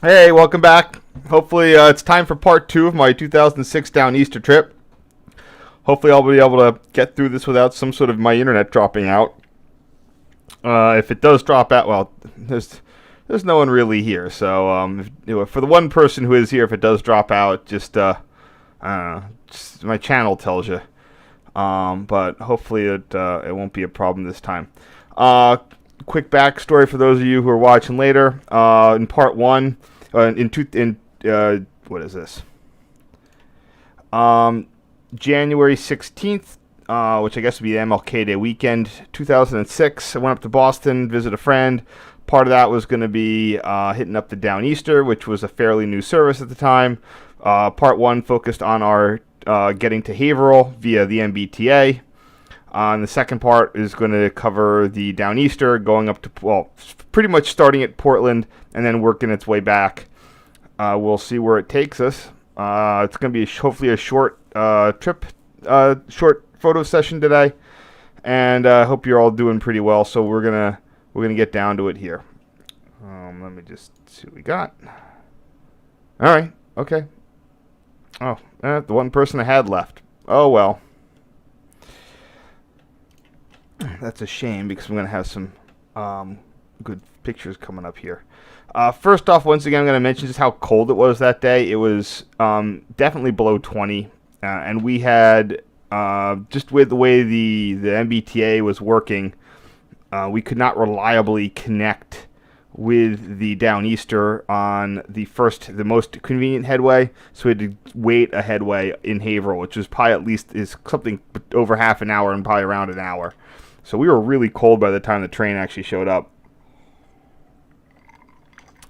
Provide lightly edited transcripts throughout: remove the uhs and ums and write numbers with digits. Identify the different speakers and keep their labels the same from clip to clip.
Speaker 1: Hey, welcome back. Hopefully, it's time for part two of my 2006 Downeaster trip. Hopefully, I'll be able to get through this without some sort of my internet dropping out. If it does drop out, well, there's no one really here. So, for the one person who is here, if it does drop out, just my channel tells you. But hopefully, it won't be a problem this time. Quick backstory for those of you who are watching later. In part one, what is this? January 16th, which I guess would be the MLK Day weekend, 2006. I went up to Boston, visit a friend. Part of that was going to be hitting up the Downeaster, which was a fairly new service at the time. Part one focused on our getting to Haverhill via the MBTA. And the second part is going to cover the Downeaster, going up to, well, pretty much starting at Portland and then working its way back. We'll see where it takes us. It's going to be hopefully a short trip, short photo session today, and I hope you're all doing pretty well. So we're gonna get down to it here. Let me just see what we got. All right, okay. Oh, the one person I had left. Oh well. That's a shame because I'm going to have some good pictures coming up here. First off, once again, I'm going to mention just how cold it was that day. It was definitely below 20, and we had, just with the way the MBTA was working, we could not reliably connect with the Downeaster on the most convenient headway, so we had to wait a headway in Haverhill, which was probably at least is something over half an hour and probably around an hour. So we were really cold by the time the train actually showed up.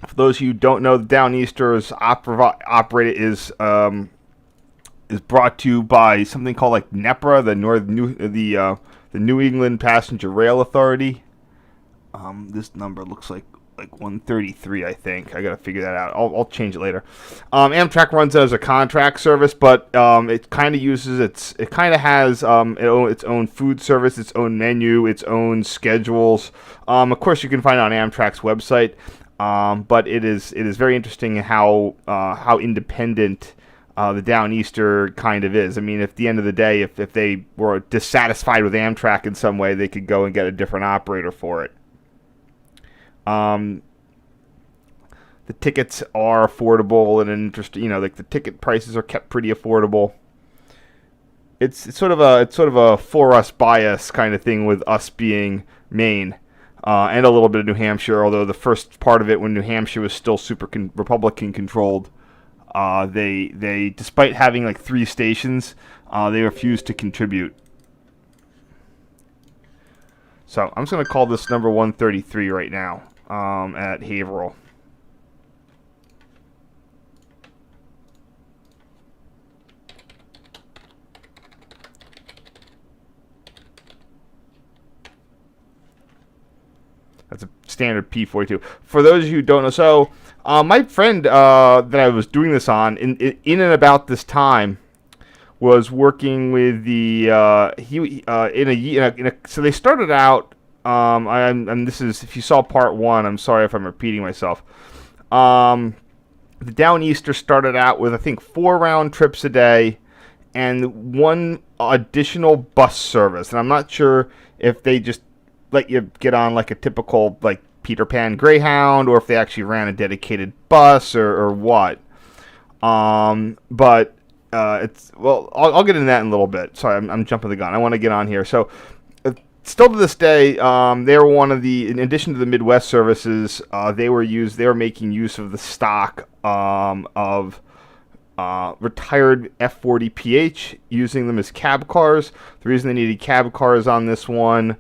Speaker 1: For those of you who don't know, the Downeaster is brought to you by something called like NEPRA, the New England Passenger Rail Authority. This number looks like 133, I think. I gotta figure that out. I'll change it later. Amtrak runs it as a contract service, but it kind of has its own food service, its own menu, its own schedules. Of course, you can find it on Amtrak's website, but it is very interesting how independent the Downeaster kind of is. I mean, at the end of the day, if they were dissatisfied with Amtrak in some way, they could go and get a different operator for it. The tickets are affordable and interesting. Like the ticket prices are kept pretty affordable. It's sort of a for us by us kind of thing with us being Maine, and a little bit of New Hampshire. Although the first part of it, when New Hampshire was still super Republican controlled, they despite having like 3 stations, they refused to contribute. So I'm just going to call this number 133 right now at Haverhill. That's a standard P42. For those of you who don't know, so my friend that I was doing this on in and about this time was working with the so they started out. And this is, if you saw part one, I'm sorry if I'm repeating myself. The Downeaster started out with I think 4 round trips a day and 1 additional bus service, and I'm not sure if they just let you get on like a typical like Peter Pan Greyhound, or if they actually ran a dedicated bus or what. But it's, well, I'll get into that in a little bit. Sorry, I'm jumping the gun. I want to get on here. So still to this day, they were one of the, in addition to the Midwest services, they were making use of the stock of retired F40 PH, using them as cab cars. The reason they needed cab cars on this one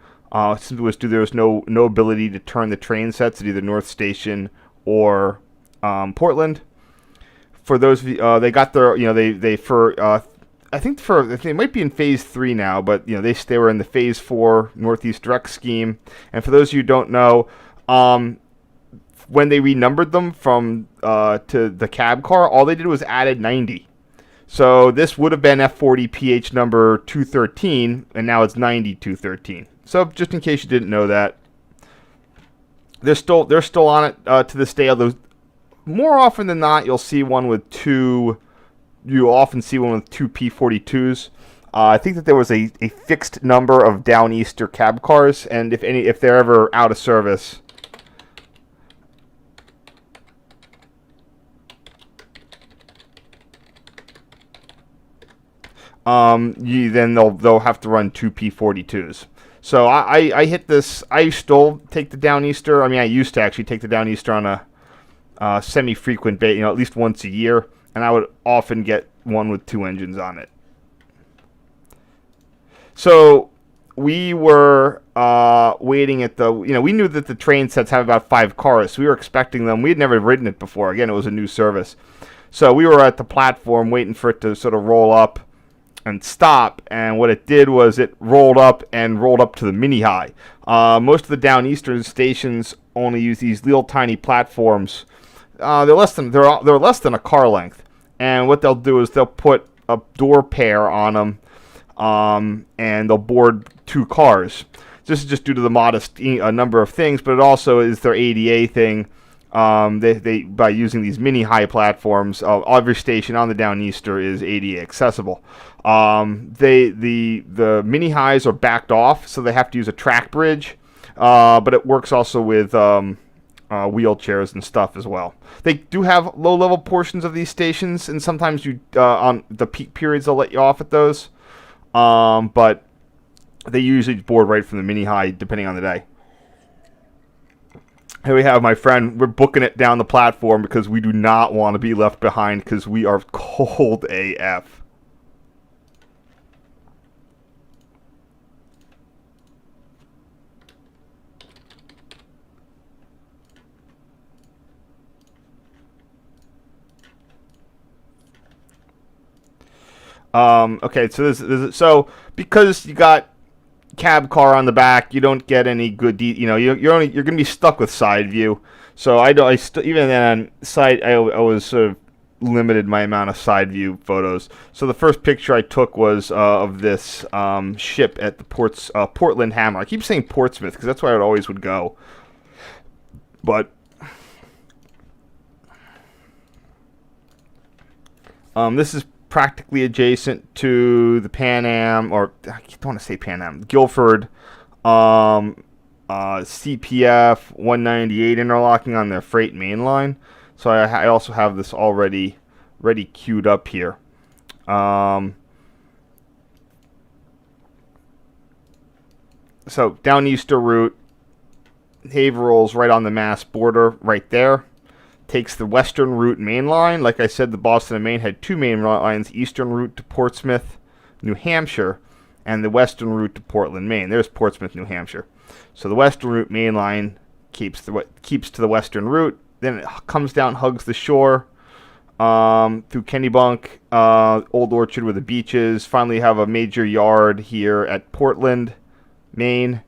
Speaker 1: simply was there was no ability to turn the train sets at either North Station or Portland. For those, they got their, I think they might be in phase 3 now, but they were in the phase 4 Northeast Direct scheme. And for those of you who don't know, when they renumbered them from to the cab car, all they did was added 90. So this would have been F40 PH number 213, and now it's 9213. So just in case you didn't know that, they're still on it to this day. Although more often than not, you'll see one with two. You often see one with two P42s. I think that there was a fixed number of Downeaster cab cars, and if they're ever out of service, then they'll have to run two P42s. So I hit this. I still take the Downeaster. I mean, I used to actually take the Downeaster on a semi-frequent basis, at least once a year, and I would often get one with two engines on it. So we were waiting at the, we knew that the train sets have about 5 cars, so we were expecting them. We had never ridden it before. Again, it was a new service. So we were at the platform waiting for it to sort of roll up and stop, and what it did was it rolled up to the mini high. Most of the Downeaster stations only use these little tiny platforms. They're less than a car length, and what they'll do is they'll put a door pair on them, and they'll board 2 cars. This is just due to the modest number of things, but it also is their ADA thing. They by using these mini high platforms, every station on the Downeaster is ADA accessible. The mini highs are backed off, so they have to use a track bridge, but it works also with wheelchairs and stuff as well. They do have low-level portions of these stations, and sometimes on the peak periods they'll let you off at those. But they usually board right from the mini high, depending on the day. Here we have my friend. We're booking it down the platform because we do not want to be left behind because we are cold AF. Okay, so because you got cab car on the back, you don't get any good, you're going to be stuck with side view. So even then I was sort of limited my amount of side view photos. So the first picture I took was of this ship at the Portland Hammer. I keep saying Portsmouth because that's where I always would go. But this is practically adjacent to the Pan Am, or I don't want to say Pan Am, Guilford CPF 198 interlocking on their freight main line. So I also have this already ready queued up here. So Downeaster route, Haverhill's right on the Mass border, right there. Takes the western route main line. Like I said, the Boston and Maine had 2 main lines: eastern route to Portsmouth, New Hampshire, and the western route to Portland, Maine. There's Portsmouth, New Hampshire. So the western route main line keeps to the western route. Then it comes down, hugs the shore through Kennebunk, Old Orchard where the beach is. Finally have a major yard here at Portland, Maine.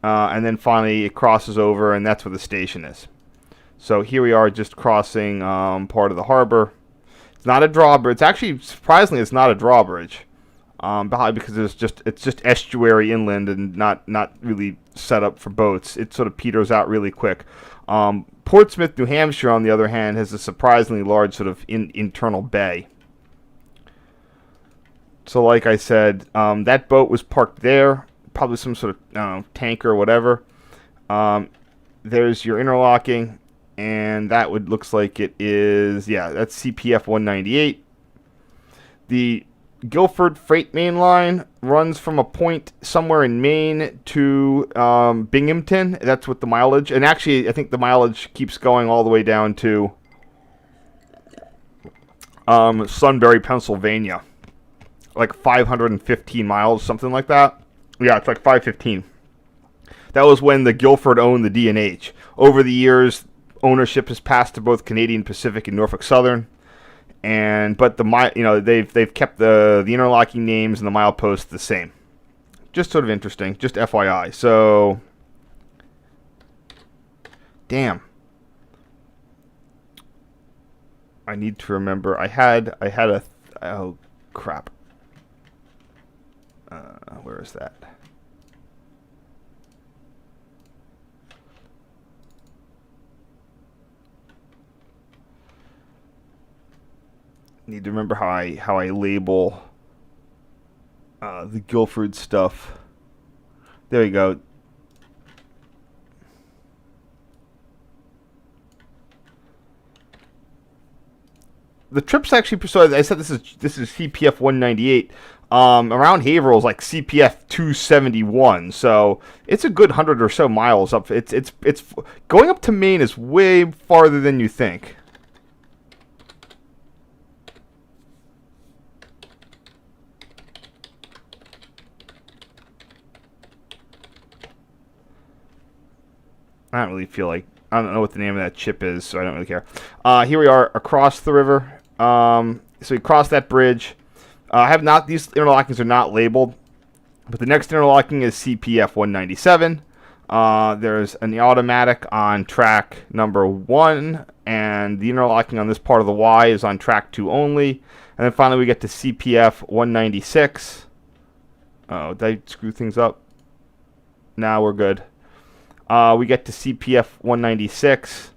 Speaker 1: And then finally it crosses over, and that's where the station is. So here we are just crossing part of the harbor. It's not a drawbridge. It's actually, surprisingly, it's not a drawbridge. Because it's just estuary inland and not really set up for boats. It sort of peters out really quick. Portsmouth, New Hampshire, on the other hand, has a surprisingly large sort of internal bay. So like I said, that boat was parked there. Probably some sort of tanker or whatever. There's your interlocking. And that looks like it is, that's CPF 198. The Guilford freight main line runs from a point somewhere in Maine to Binghamton. That's what the mileage, and actually I think the mileage keeps going all the way down to Sunbury, Pennsylvania. Like 515 miles, something like that. Yeah, it's like 515. That was when the Guilford owned the D&H. Over the years, ownership has passed to both Canadian Pacific and Norfolk Southern, but they've kept the interlocking names and the mileposts the same. Just sort of interesting, just FYI. So, damn, I need to remember. I had a oh crap. Where is that? Need to remember how I label the Guilford stuff. There you go. The trips actually, so I said this is CPF 198. Around Haverhill is like CPF 271, so it's a good 100 or so miles up. It's going up to Maine is way farther than you think. I don't really feel like, I don't know what the name of that chip is, so I don't really care. Here we are across the river. So we cross that bridge. These interlockings are not labeled, but the next interlocking is CPF 197. There's an automatic on track number 1, and the interlocking on this part of the Y is on track 2 only. And then finally we get to CPF 196. Oh, did I screw things up? Now we're good. We get to CPF 196.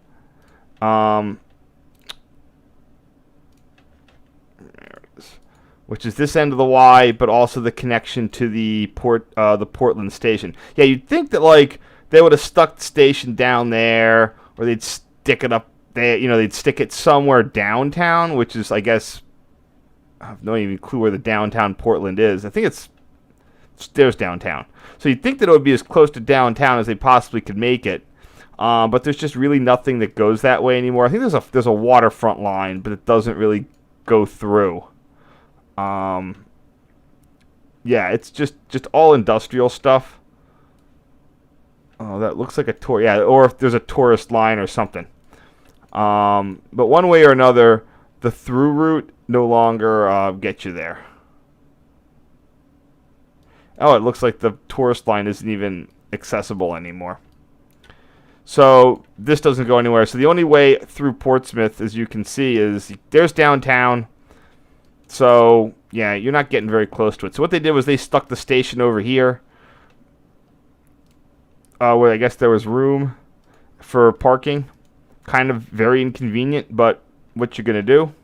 Speaker 1: Which is this end of the Y, but also the connection to the Portland station. Yeah, you'd think that like they would have stuck the station down there, or they'd stick it up there. They'd stick it somewhere downtown, which is, I guess, I have no even clue where the downtown Portland is. I think there's downtown. So you'd think that it would be as close to downtown as they possibly could make it. But there's just really nothing that goes that way anymore. I think there's a waterfront line, but it doesn't really go through. Yeah, it's just all industrial stuff. Oh, that looks like a tour. Yeah, or if there's a tourist line or something. But one way or another, the through route no longer gets you there. Oh, it looks like the tourist line isn't even accessible anymore. So this doesn't go anywhere. So the only way through Portsmouth, as you can see, is there's downtown. So, yeah, you're not getting very close to it. So what they did was they stuck the station over here, where I guess there was room for parking. Kind of very inconvenient, but what you're going to do.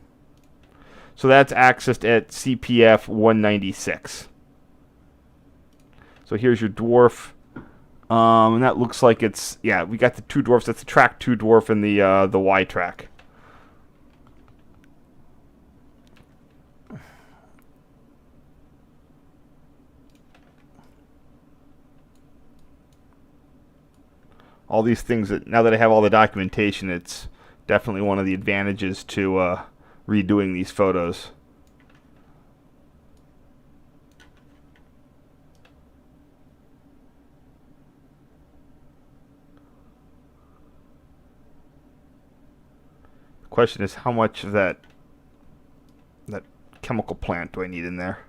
Speaker 1: So that's accessed at CPF 196. So here's your dwarf. And that looks like it's, yeah, we got the two dwarfs. That's the track 2 dwarf and the Y track. All these things that, now that I have all the documentation, it's definitely one of the advantages to redoing these photos. The question is, how much of that chemical plant do I need in there?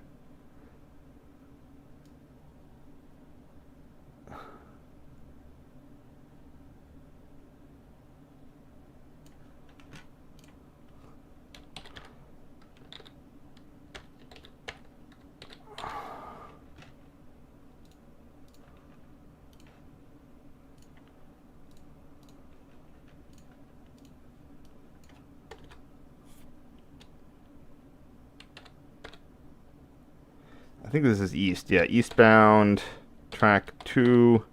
Speaker 1: I think this is east. Yeah, eastbound, track 2.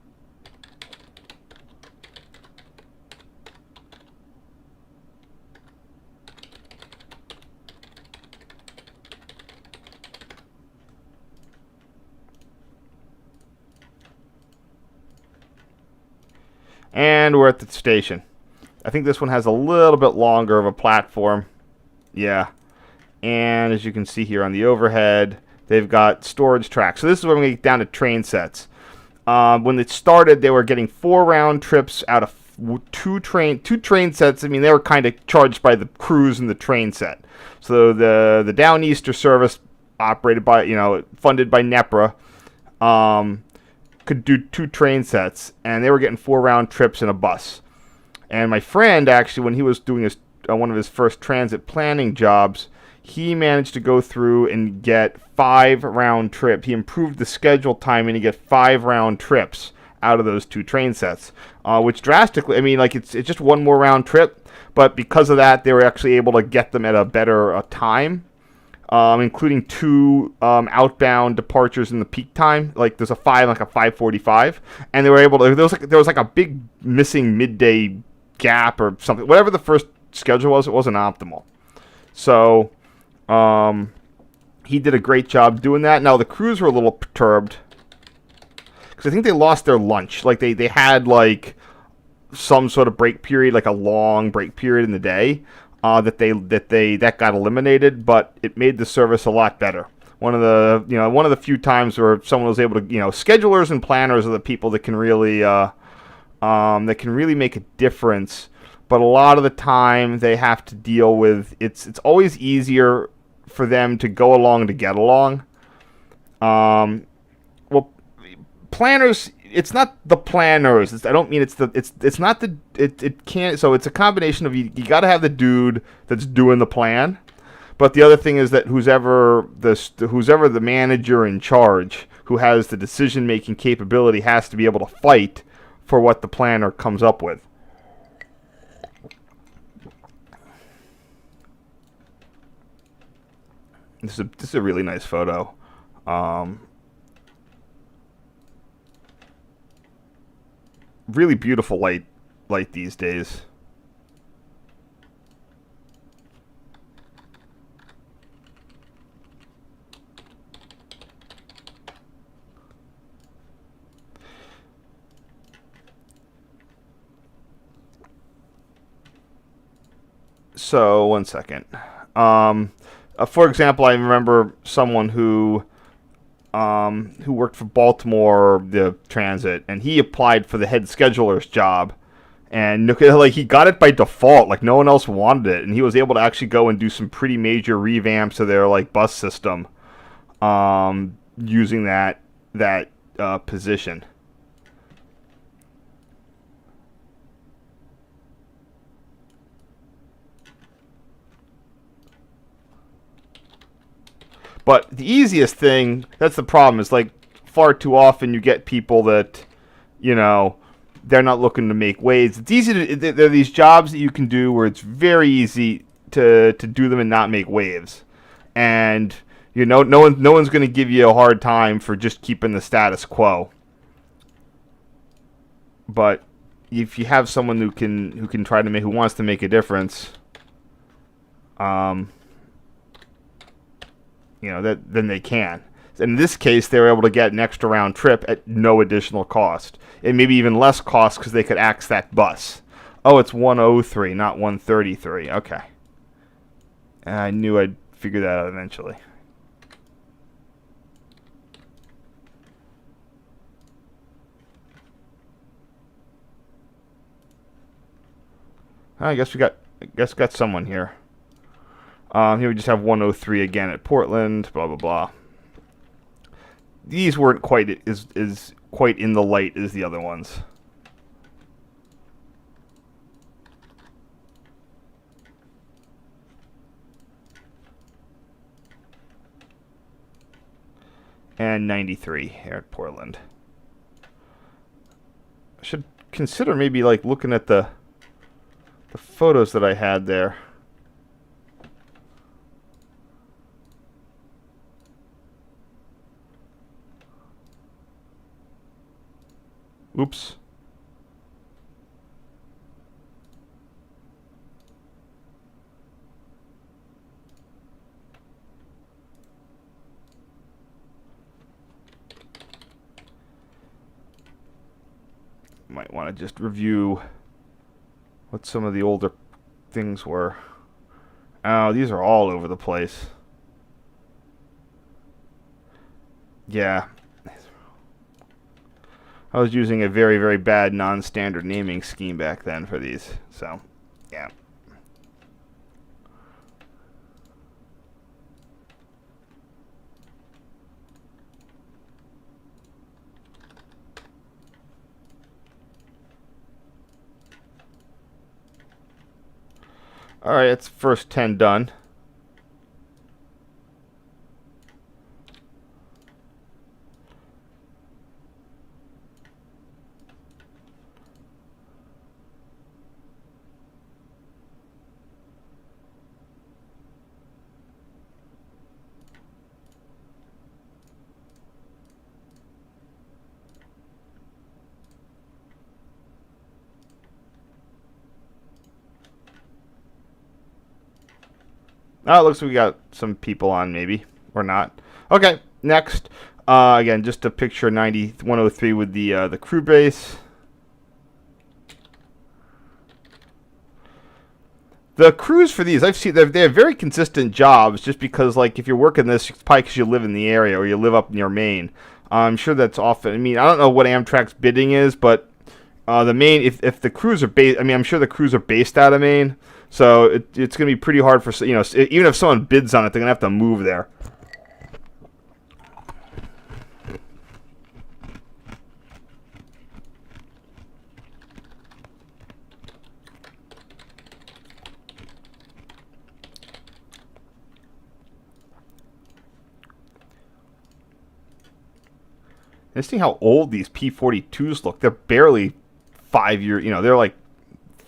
Speaker 1: And we're at the station. I think this one has a little bit longer of a platform. Yeah. And as you can see here on the overhead, they've got storage tracks. So this is where we get down to train sets. When it started, they were getting 4 round trips out of two train sets. I mean, they were kind of charged by the crews and the train set. So the Downeaster service, operated by, funded by NEPRA, could do 2 train sets, and they were getting 4 round trips in a bus. And my friend, actually, when he was doing one of his first transit planning jobs, he managed to go through and get 5 round trips. He improved the schedule timing to get 5 round trips out of those 2 train sets, which drastically, I mean, like it's just one more round trip, but because of that, they were actually able to get them at a better time, including 2 outbound departures in the peak time. Like there's a 5:45, and they were able to. There was like a big missing midday gap or something. Whatever the first schedule was, it wasn't optimal. So he did a great job doing that. Now the crews were a little perturbed because I think they lost their lunch. Like they had like some sort of break period, like a long break period in the day. That got eliminated, but it made the service a lot better. One of the few times where someone was able to, schedulers and planners are the people that can really make a difference. But a lot of the time they have to deal with it's always easier for them to go along to get along. Well, planners. It's not the planners. I don't mean it's not the it can't. So it's a combination of you got to have the dude that's doing the plan, but the other thing is that who's ever the manager in charge who has the decision making capability has to be able to fight for what the planner comes up with. This is a really nice photo. Really beautiful light these days. So, one second. For example, I remember someone who worked for Baltimore, the transit, and he applied for the head scheduler's job, and like he got it by default, like no one else wanted it, and he was able to actually go and do some pretty major revamps of their like bus system, using that position. But the easiest thing, that's the problem, is like far too often you get people that, they're not looking to make waves. It's easy to, there are these jobs that you can do where it's very easy to do them and not make waves. And, no one's going to give you a hard time for just keeping the status quo. But if you have someone who wants to make a difference, then they can. In this case, they were able to get an extra round trip at no additional cost. And maybe even less cost because they could axe that bus. Oh, it's 103, not 133. Okay. I knew I'd figure that out eventually. I guess we got someone here. Here we just have 103 again at Portland, blah, blah, blah. These weren't quite quite in the light as the other ones. And 93 here at Portland. I should consider maybe like looking at the photos that I had there. Oops. Might want to just review what some of the older things were. Oh, these are all over the place. Yeah. I was using a very, very bad non-standard naming scheme back then for these. So, yeah. Alright, it's first 10 done. Oh, it looks like we got some people on, maybe. Or not. Okay, next. Again, just a picture 103 with the crew base. The crews for these, I've seen, they have very consistent jobs just because, like, if you're working this, it's probably because you live in the area or you live up near Maine. I'm sure that's often, I mean, I don't know what Amtrak's bidding is, but the Maine, if the crews are based, I mean, I'm sure the crews are based out of Maine, so it's going to be pretty hard for, you know, even if someone bids on it, they're going to have to move there. Interesting how old these P-42s look. They're barely 5 years, you know, they're like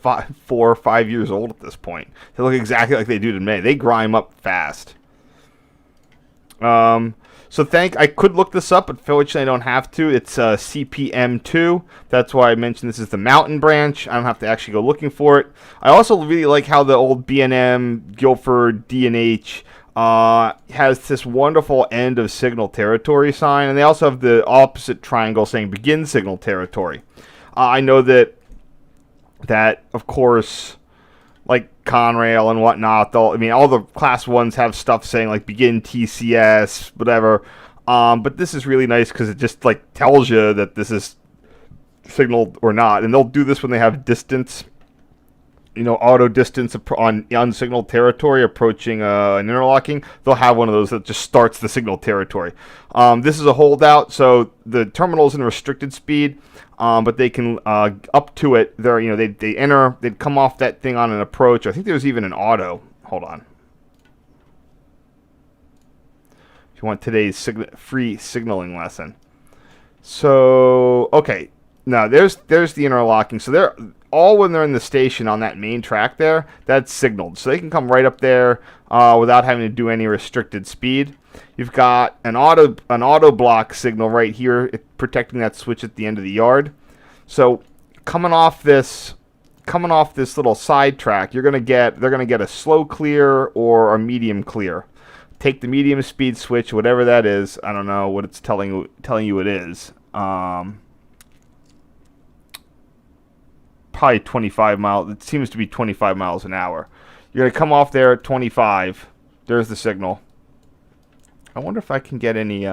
Speaker 1: 4 or 5 years old at this point. They look exactly like they do today. They grime up fast. So I could look this up, but fortunately I don't have to. It's CPM2. That's why I mentioned this is the mountain branch. I don't have to actually go looking for it. I also really like how the old B&M, Guilford, D&H has this wonderful end of signal territory sign, and they also have the opposite triangle saying begin signal territory. I know that of course, like Conrail and whatnot, all the class ones have stuff saying like begin TCS, whatever. But this is really nice because it just like tells you that this is signaled or not, and they'll do this when they have distance. You know, auto distance on unsignaled territory approaching an interlocking. They'll have one of those that just starts the signal territory. This is a holdout, so the terminal's in restricted speed, but they can up to it. They'd come off that thing on an approach. I think there's even an auto. Hold on. If you want today's free signaling lesson. So okay, now there's the interlocking. So they're all when they're in the station on that main track there, that's signaled. So they can come right up there without having to do any restricted speed. You've got an auto block signal right here protecting that switch at the end of the yard. So coming off this little side track, they're gonna get a slow clear or a medium clear. Take the medium speed switch, whatever that is. I don't know what it's telling you it is. Probably 25 miles. It seems to be 25 miles an hour. You're going to come off there at 25. There's the signal. I wonder if I can get any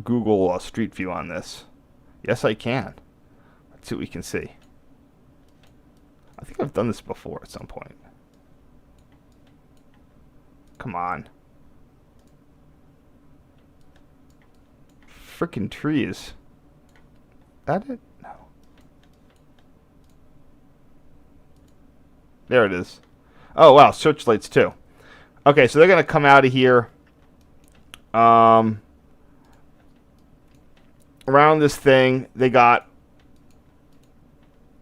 Speaker 1: Google Street View on this. Yes, I can. Let's see what we can see. I think I've done this before at some point. Come on. Frickin' trees. That it? No. There it is. Oh, wow. Searchlights, too. Okay, so they're going to come out of here. Around this thing, they got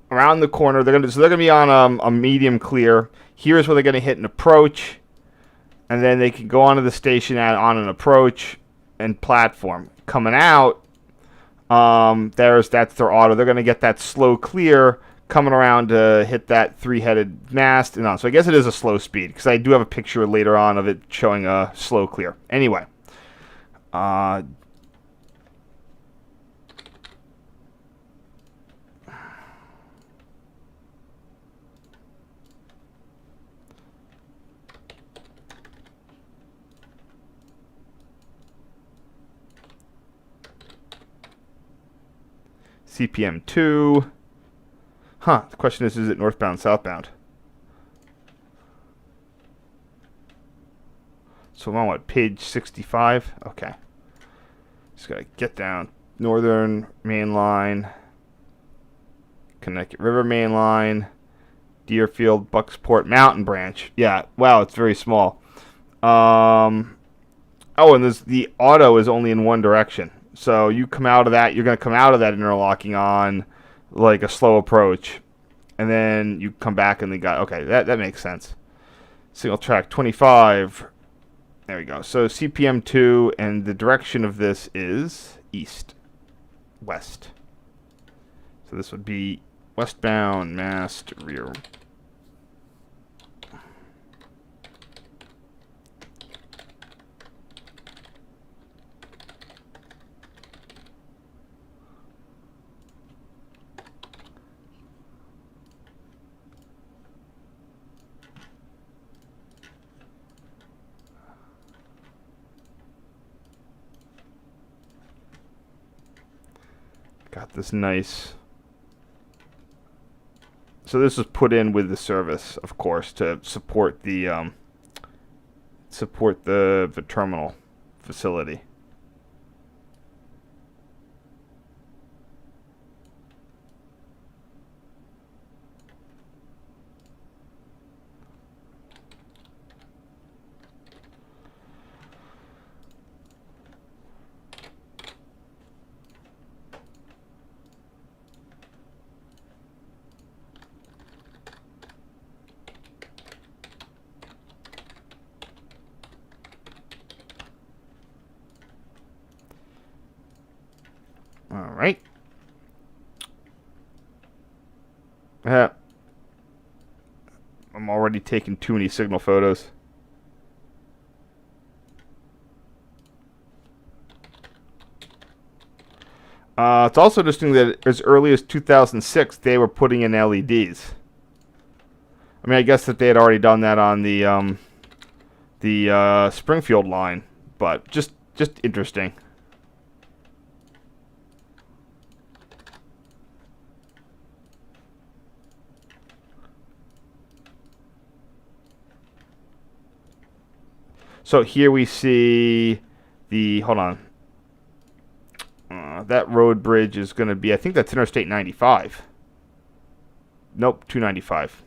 Speaker 1: around the corner. They're going to be on a medium clear. Here's where they're going to hit an approach. And then they can go onto the station on an approach and platform. Coming out, that's their auto. They're going to get that slow clear coming around to hit that three-headed mast and on. So I guess it is a slow speed because I do have a picture later on of it showing a slow clear. Anyway, CPM 2. Huh, the question is it northbound, southbound? So I'm on what, page 65? Okay. Just gotta get down. Northern main line. Connecticut River main line. Deerfield, Bucksport Mountain branch. Yeah, wow, it's very small. Oh, and the auto is only in one direction. So you come out of that, you're going to come out of that interlocking on like a slow approach. And then you come back and okay, that makes sense. Single track 25. There we go. So CPM 2, and the direction of this is east, west. So this would be westbound, mast, rear. Got this nice. So this was put in with the service, of course, to support the terminal facility. All right. I'm already taking too many signal photos. It's also interesting that as early as 2006, they were putting in LEDs. I mean, I guess that they had already done that on the Springfield line, but just interesting. So here we see the, hold on, that road bridge is going to be, I think that's Interstate 95. Nope, 295.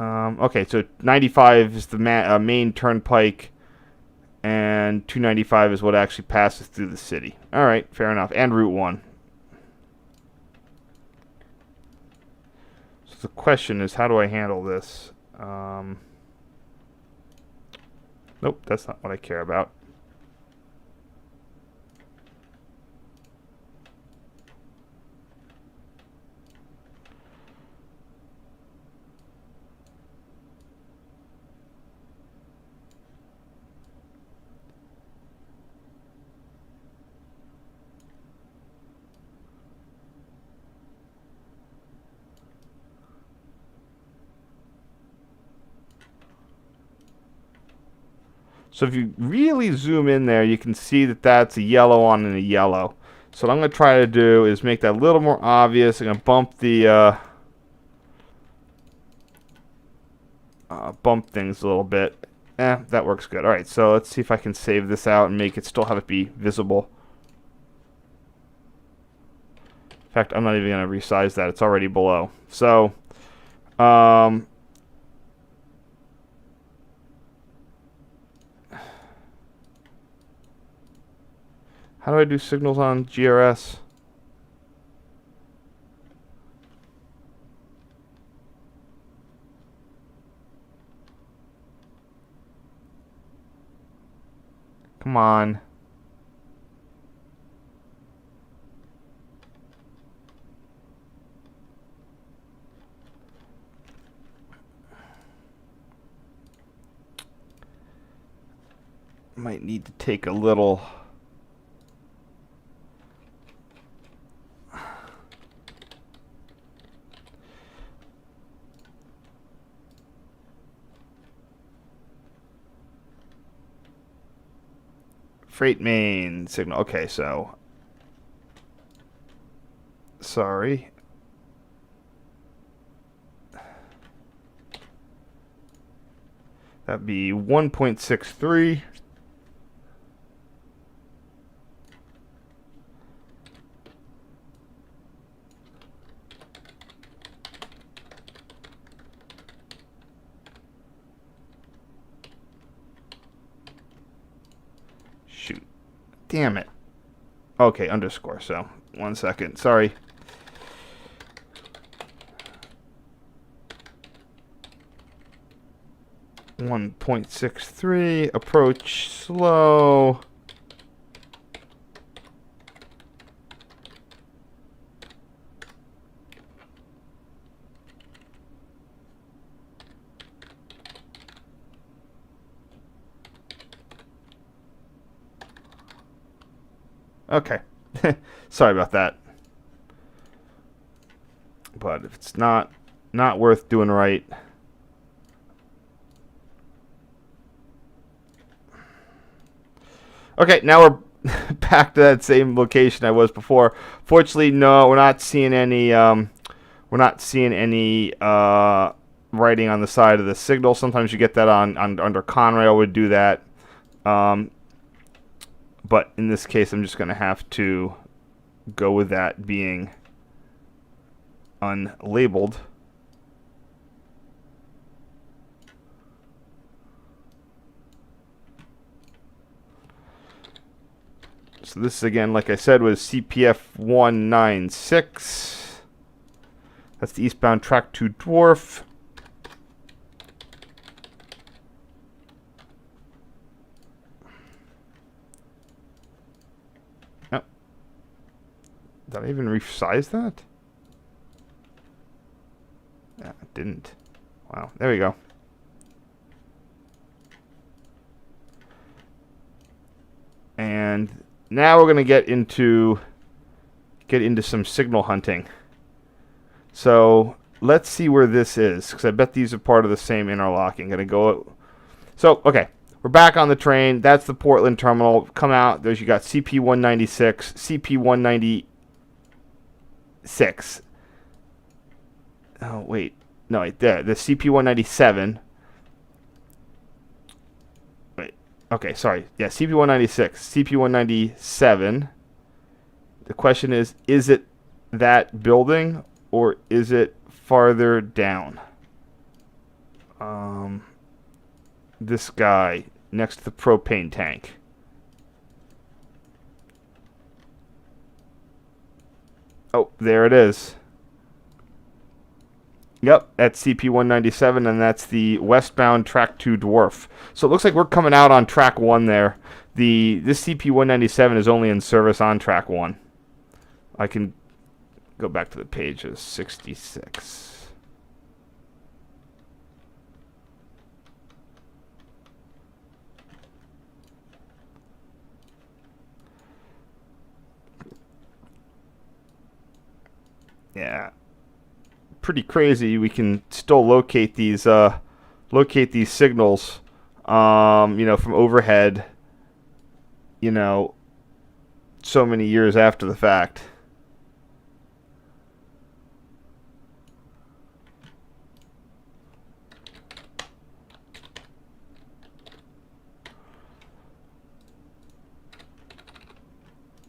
Speaker 1: Okay, so 95 is the main turnpike, and 295 is what actually passes through the city. All right, fair enough, and Route 1. So the question is, how do I handle this? Nope, that's not what I care about. So if you really zoom in there, you can see that that's a yellow on and a yellow. So what I'm going to try to do is make that a little more obvious. I'm going to bump things a little bit. That works good. All right, so let's see if I can save this out and make it still have it be visible. In fact, I'm not even going to resize that. It's already below. So, how do I do signals on GRS? Come on. Might need to take a little... Freight main signal. Okay, so... Sorry. That'd be 1.63. Shoot. Damn it. Okay, underscore, so 1 second. Sorry. .63, approach slow. Okay. Sorry about that. But if it's not worth doing right. Okay, now back to that same location I was before. Fortunately, no, we're not seeing any. We're not seeing any writing on the side of the signal. Sometimes you get that on under Conrail would do that. But in this case, I'm just going to have to go with that being unlabeled. So this, again, like I said, was CPF 196. That's the eastbound track 2 dwarf. Oh. Did I even resize that? Yeah, it didn't. Wow, there we go. And now we're going to get into some signal hunting. So let's see where this is, because I bet these are part of the same interlocking. Going to go. So okay, we're back on the train. That's the Portland terminal. Come out. There's you got CP 196, CP 196. Oh wait, no wait there. The CP 197. Okay, sorry. Yeah, CP196, CP197. The question is it that building or is it farther down? This guy next to the propane tank. Oh, there it is. Yep, that's CP197, and that's the westbound track 2 dwarf. So it looks like we're coming out on track 1 there. This CP197 is only in service on track 1. I can go back to the page of 66. Yeah. Pretty crazy. We can still locate these signals, from overhead, so many years after the fact.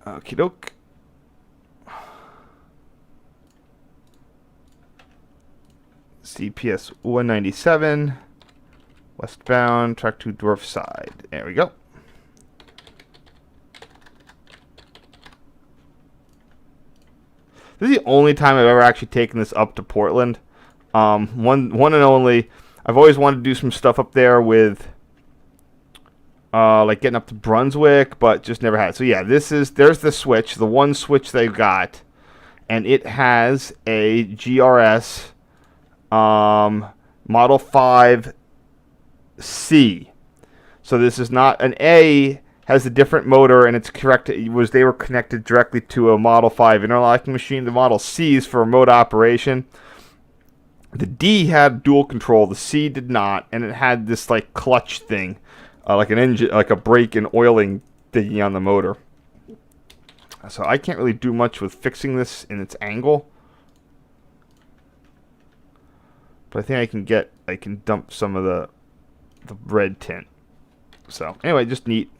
Speaker 1: Okie doke. CPS 197, westbound, track 2 dwarf side. There we go. This is the only time I've ever actually taken this up to Portland. One and only. I've always wanted to do some stuff up there with, like getting up to Brunswick, but just never had. So yeah, there's the switch, the one switch they got, and it has a GRS. Model 5C. So this is not an A, has a different motor, and it's correct. They were connected directly to a Model 5 interlocking machine. The Model C is for remote operation. The D had dual control. The C did not, and it had this like clutch thing, like an engine, like a brake and oiling thingy on the motor. So I can't really do much with fixing this in its angle. But I think I can dump some of the red tint. So anyway, just neat.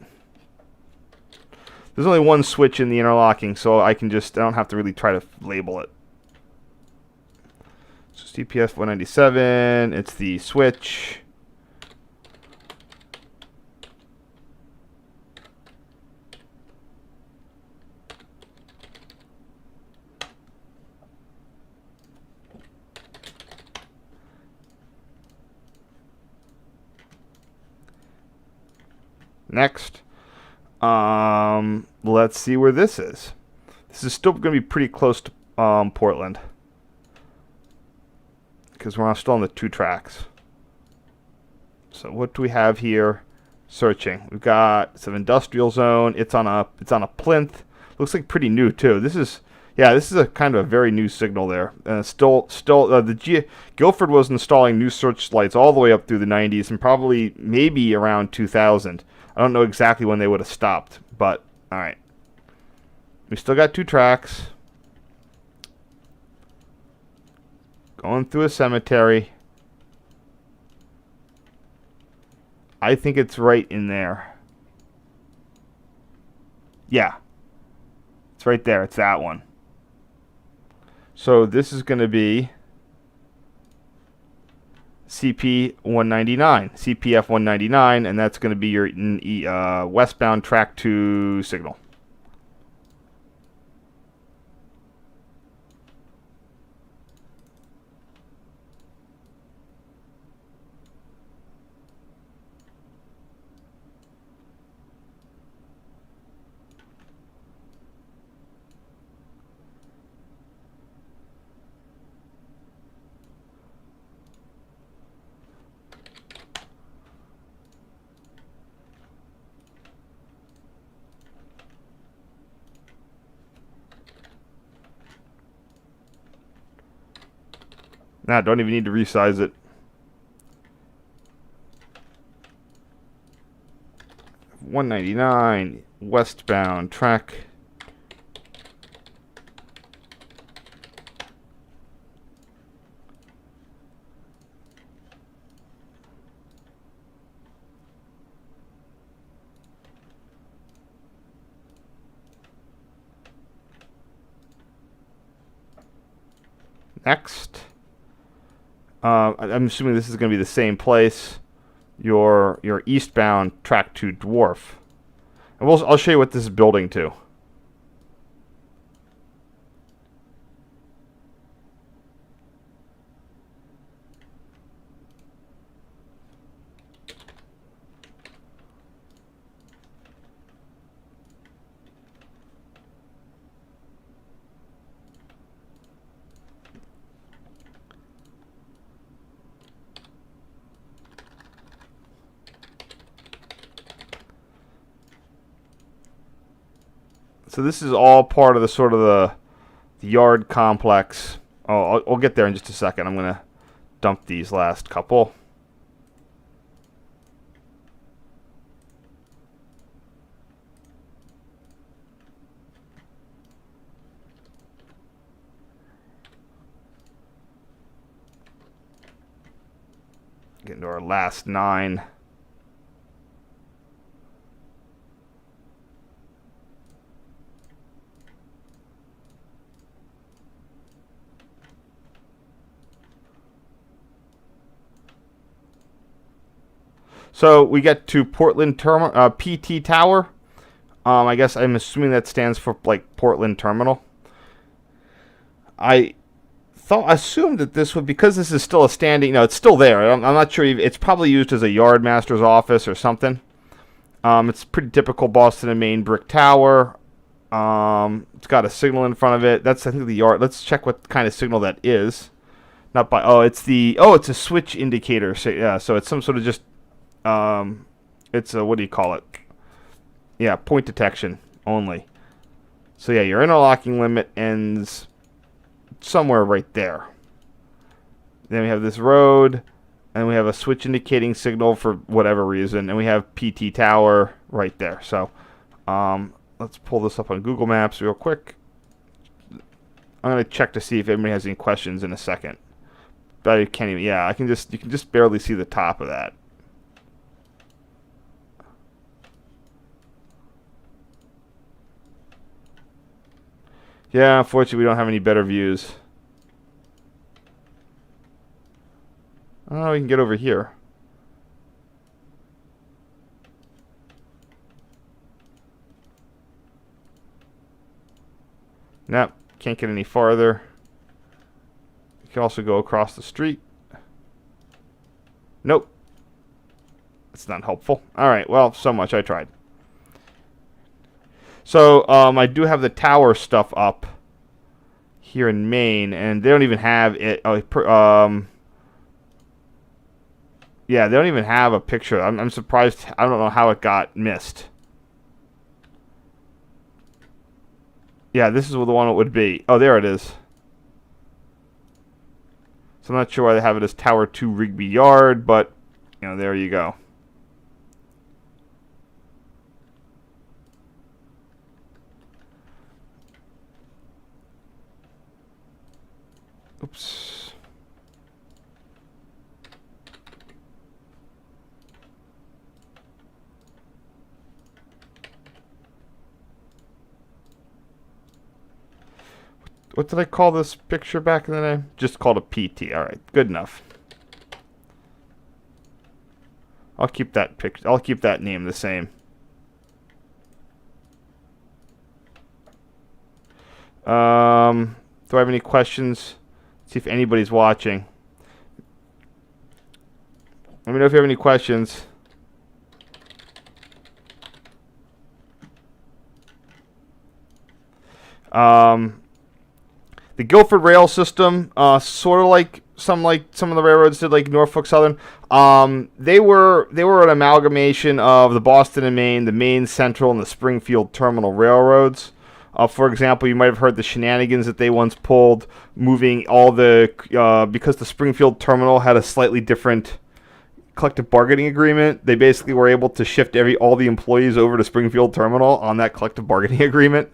Speaker 1: There's only one switch in the interlocking, so I don't have to really try to label it. So CPS 197, it's the switch. Next, let's see where this is. This is still going to be pretty close to Portland, because we're still on the 2 tracks. So what do we have here? Searching. We've got some industrial zone. It's on a plinth. Looks like pretty new too. This is a kind of a very new signal there. Guilford was installing new searchlights all the way up through the 90s and maybe around 2000. I don't know exactly when they would have stopped, but All right. We still got 2 tracks. Going through a cemetery. I think it's right in there. Yeah. It's right there. It's that one. So this is going to be CP 199, CPF 199, and that's going to be your westbound track 2 signal. Nah, don't even need to resize it. $199 westbound track. Next. I'm assuming this is going to be the same place. Your eastbound track 2 dwarf. And I'll show you what this is building to. So this is all part of the sort of the yard complex. Oh, I'll get there in just a second. I'm going to dump these last couple. Get into our last 9. So we get to Portland PT Tower. I guess I'm assuming that stands for like Portland Terminal. I assumed that this would, because this is still a standing. No, it's still there. I'm not sure. It's probably used as a yardmaster's office or something. It's pretty typical Boston and Maine brick tower. It's got a signal in front of it. That's, I think, the yard. Let's check what kind of signal that is. Not by. It's a switch indicator. So yeah, so it's some sort of just. It's a, what do you call it? Yeah, point detection only. So yeah, your interlocking limit ends somewhere right there. Then we have this road, and we have a switch indicating signal for whatever reason, and we have PT Tower right there. So let's pull this up on Google Maps real quick. I'm gonna check to see if anybody has any questions in a second. But I can't even. Yeah, you can just barely see the top of that. Yeah, unfortunately, we don't have any better views. Oh, we can get over here. Nope, can't get any farther. You can also go across the street. Nope. That's not helpful. Alright, well, so much. I tried. So, I do have the tower stuff up here in Maine, and they don't even have it. Yeah, they don't even have a picture. I'm surprised. I don't know how it got missed. Yeah, this is the one it would be. Oh, there it is. So I'm not sure why they have it as Tower 2 Rigby Yard, but, there you go. Oops. What did I call this picture back in the day? Just called a PT. All right, good enough. I'll keep that picture. I'll keep that name the same. Do I have any questions? See if anybody's watching. Let me know if you have any questions. The Guilford rail system, sort of like some of the railroads did, like Norfolk Southern. They were an amalgamation of the Boston and Maine, the Maine Central, and the Springfield Terminal railroads. For example, you might have heard the shenanigans that they once pulled, moving all the because the Springfield Terminal had a slightly different collective bargaining agreement. They basically were able to shift all the employees over to Springfield Terminal on that collective bargaining agreement.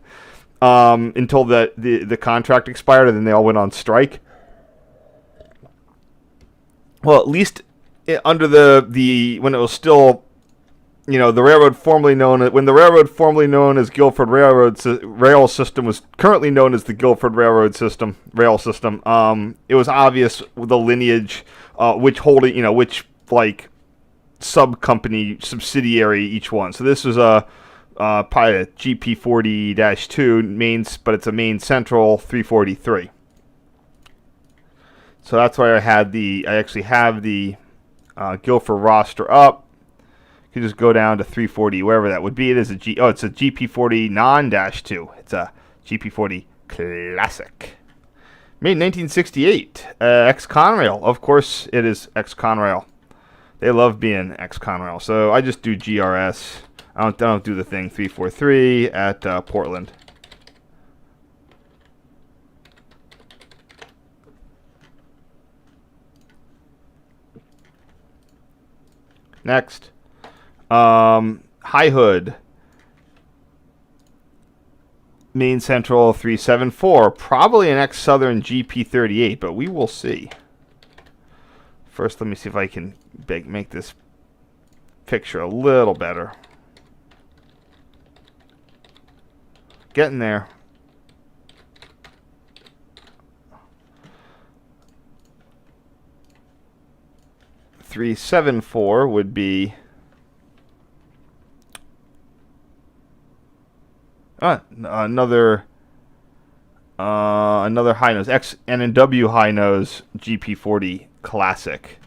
Speaker 1: Until the contract expired, and then they all went on strike. Well, at least under the when it was still, the railroad formerly known as Guilford Rail System was currently known as the Guilford Rail System. It was obvious the lineage, which sub company subsidiary each one. So this was probably a GP40-2 but it's a Maine Central 343. So that's why I actually have the Guilford roster up. You can just go down to 340, wherever that would be. It's a GP40 non-2. It's a GP40 Classic. Made in 1968. Ex-Conrail. Of course it is ex-Conrail. They love being ex-Conrail. So I just do GRS. I don't do the thing 343 at Portland. Next, High Hood, Maine Central 374, probably an ex-Southern GP38, but we will see. First, let me see if I can make this picture a little better. Getting there. .374 would be another high nose, N&W high nose GP40 Classic.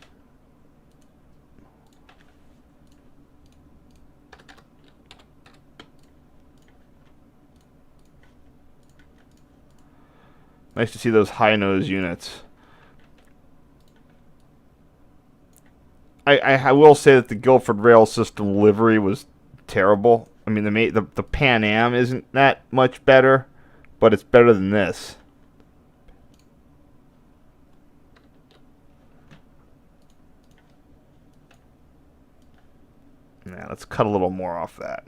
Speaker 1: Nice to see those high nose units. I will say that the Guilford Rail System livery was terrible. I mean, the Pan Am isn't that much better, but it's better than this. Now let's cut a little more off that.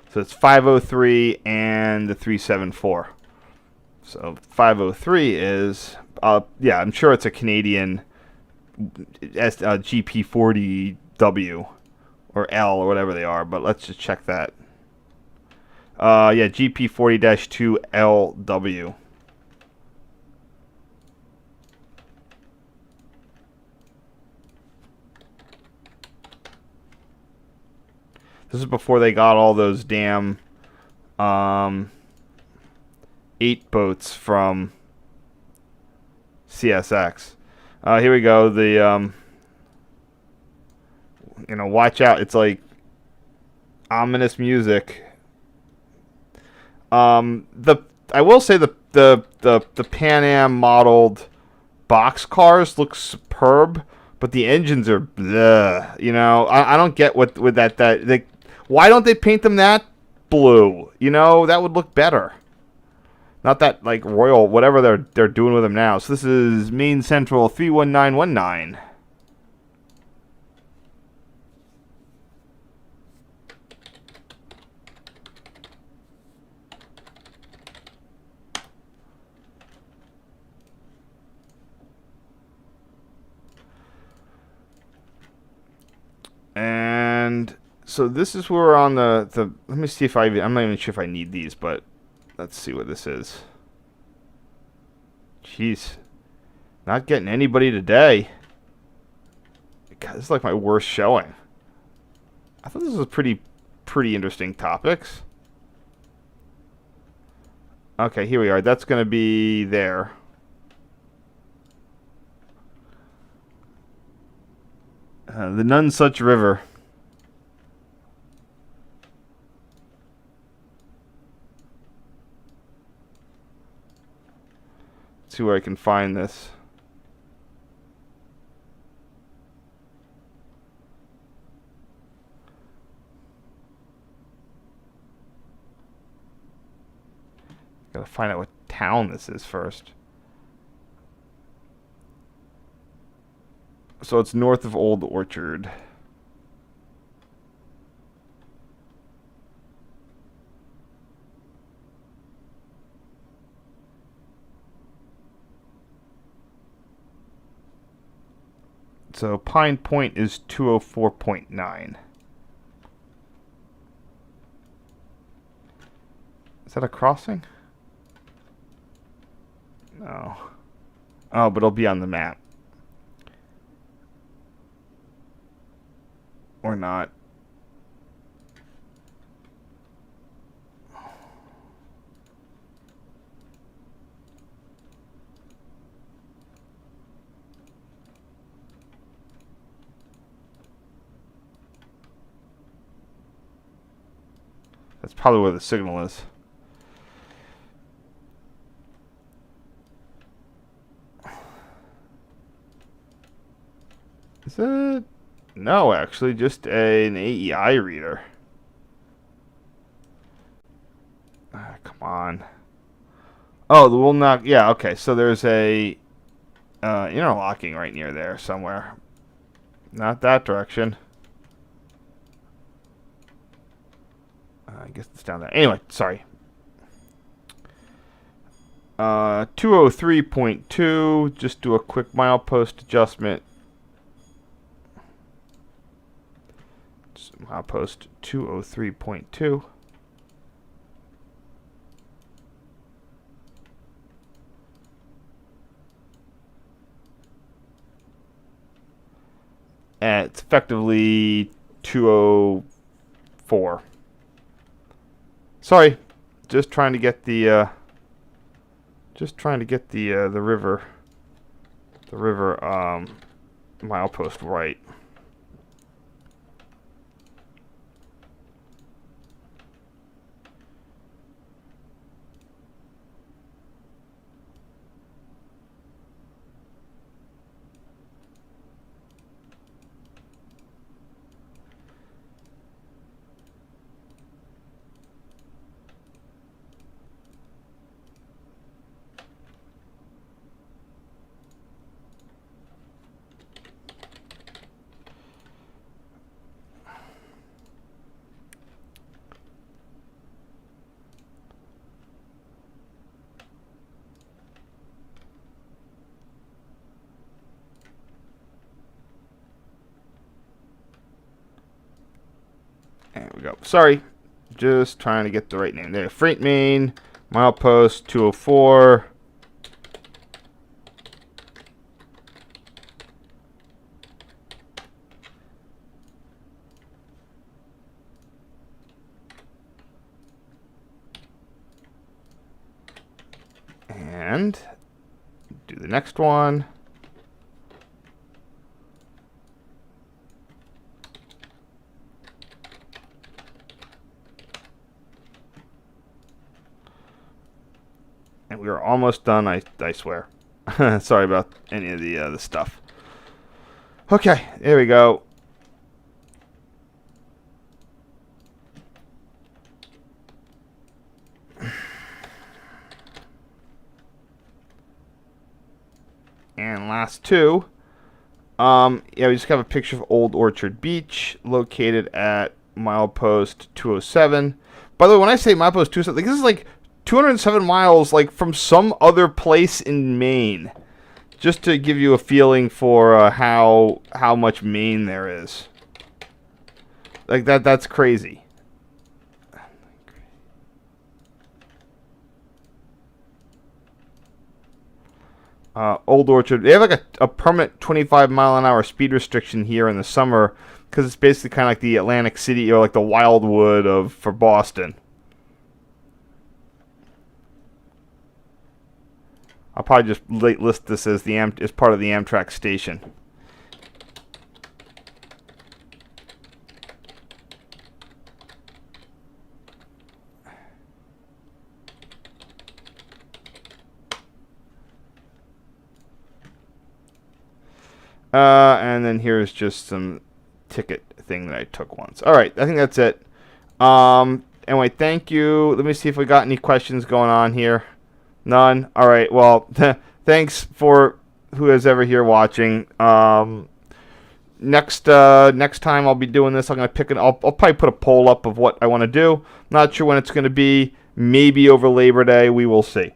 Speaker 1: So it's 503 and the 374. So 503 is, yeah, I'm sure it's a Canadian GP40W or L or whatever they are, but let's just check that. Yeah, GP40-2 LW. This is before they got all those damn 8 boats from CSX. Here we go. The watch out. It's like ominous music. I will say the Pan Am modeled box cars look superb, but the engines are bleh, I don't get what with why don't they paint them that blue? That would look better. Not that like royal, whatever they're doing with them now. So this is Main Central 31919. And so this is where we're on the let me see if I'm not even sure if I need these, but let's see what this is. Jeez. Not getting anybody today. God, this is like my worst showing. I thought this was pretty interesting topics. Okay, here we are. That's going to be there. The Nonsuch River. Let's see where I can find this. Gotta find out what town this is first. So it's north of Old Orchard. So Pine Point is 204.9. Is that a crossing? No. Oh, but it'll be on the map. Or not. That's probably where the signal is. Is it? No, actually, just an AEI reader. Come on. Oh, the will not. Yeah, okay. So there's a interlocking right near there somewhere. Not that direction. I guess it's down there. Anyway, sorry. 203.2. Just do a quick milepost adjustment. Milepost 203.2. And it's effectively 204. Sorry, just trying to get the river milepost right. There we go. Sorry, just trying to get the right name. There, Freight Main, milepost 204. And do the next one. And we are almost done, I swear. Sorry about any of the stuff. Okay, there we go. And last two. Yeah, we just have a picture of Old Orchard Beach, located at milepost 207. By the way, when I say milepost 207, like, this is like 207 miles, like, from some other place in Maine. Just to give you a feeling for how much Maine there is. Like, that's crazy. Old Orchard. They have like a permanent 25-mile-an-hour speed restriction here in the summer because it's basically kind of like the Atlantic City or like the Wildwood for Boston. I'll probably just list this as as part of the Amtrak station. And then here's just some ticket thing that I took once. All right, I think that's it. Anyway, thank you. Let me see if we got any questions going on here. None. All right. Well, thanks for who is ever here watching. Next time I'll be doing this. I'm gonna pick it. I'll probably put a poll up of what I want to do. Not sure when it's gonna be. Maybe over Labor Day. We will see.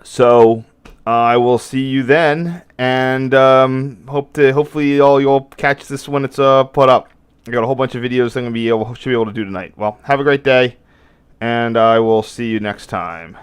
Speaker 1: So I will see you then, and hopefully you'll catch this when it's put up. I got a whole bunch of videos I'm should be able to do tonight. Well, have a great day, and I will see you next time.